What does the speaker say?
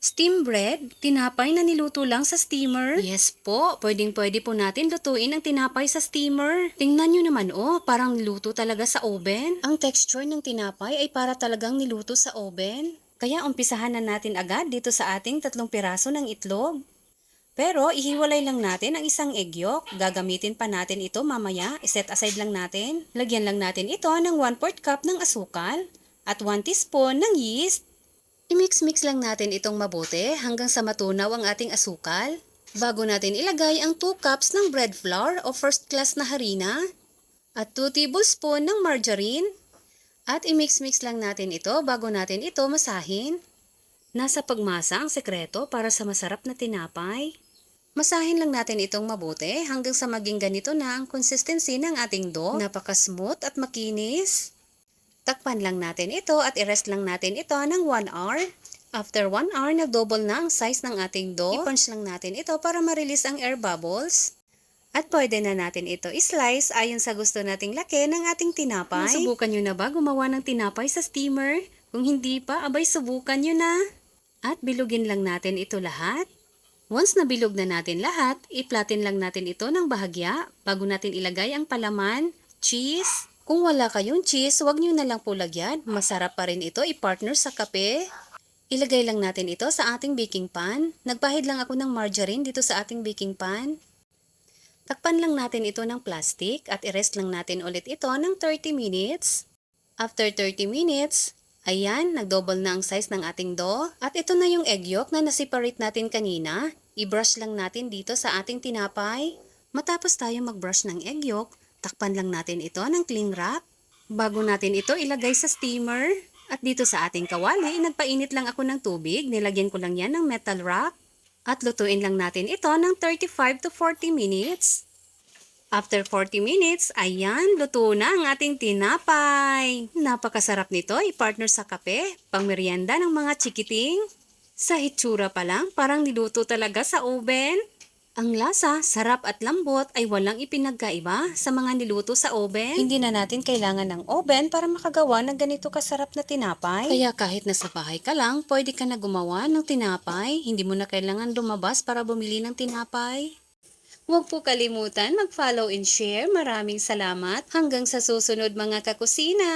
Steam bread? Tinapay na niluto lang sa steamer? Yes po, pwedeng-pwede po natin lutuin ang tinapay sa steamer. Tingnan nyo naman parang niluto talaga sa oven. Ang texture ng tinapay ay para talagang niluto sa oven. Kaya umpisahan na natin agad dito sa ating 3 piraso ng itlog. Pero ihiwalay lang natin ang isang egg yolk. Gagamitin pa natin ito mamaya. Iset aside lang natin. Lagyan lang natin ito ng 1/4 cup ng asukal at 1 teaspoon ng yeast. I-mix-mix lang natin itong mabuti hanggang sa matunaw ang ating asukal. Bago natin ilagay ang 2 cups ng bread flour o first class na harina at 2 tablespoon ng margarine. At i-mix-mix lang natin ito bago natin ito masahin. Nasa pagmasa ang sekreto para sa masarap na tinapay. Masahin lang natin itong mabuti hanggang sa maging ganito na ang consistency ng ating dough. Napaka-smooth at makinis. Takpan lang natin ito at i-rest lang natin ito ng 1 hour. After 1 hour, nag-double na ang size ng ating dough. I-punch lang natin ito para ma-release ang air bubbles. At pwede na natin ito i-slice ayon sa gusto nating laki ng ating tinapay. Nasubukan nyo na ba gumawa ng tinapay sa steamer? Kung hindi pa, abay subukan nyo na. At bilugin lang natin ito lahat. Once na bilog na natin lahat, i-flatten lang natin ito ng bahagya bago natin ilagay ang palaman, cheese. Kung wala kayong cheese, huwag nyo na lang po lagyan. Masarap pa rin ito i-partner sa kape. Ilagay lang natin ito sa ating baking pan. Nagpahid lang ako ng margarine dito sa ating baking pan. Takpan lang natin ito ng plastic at i-rest lang natin ulit ito ng 30 minutes. After 30 minutes, ayan, nag-double na ang size ng ating dough. At ito na yung egg yolk na nasiparate natin kanina. I-brush lang natin dito sa ating tinapay. Matapos tayo mag-brush ng egg yolk, takpan lang natin ito ng cling wrap. Bago natin ito ilagay sa steamer. At dito sa ating kawali, nagpainit lang ako ng tubig. Nilagyan ko lang yan ng metal wrap. At lutuin lang natin ito ng 35 to 40 minutes. After 40 minutes, ayan, luto na ang ating tinapay. Napakasarap nito, i-partner sa kape, pang merienda ng mga chikiting. Sa hitsura pa lang, parang niluto talaga sa oven. Ang lasa, sarap at lambot ay walang ipinagkaiba sa mga niluto sa oven. Hindi na natin kailangan ng oven para makagawa ng ganito kasarap na tinapay. Kaya kahit nasa bahay ka lang, pwede ka na gumawa ng tinapay. Hindi mo na kailangan lumabas para bumili ng tinapay. Huwag po kalimutan mag-follow and share. Maraming salamat. Hanggang sa susunod mga kakusina!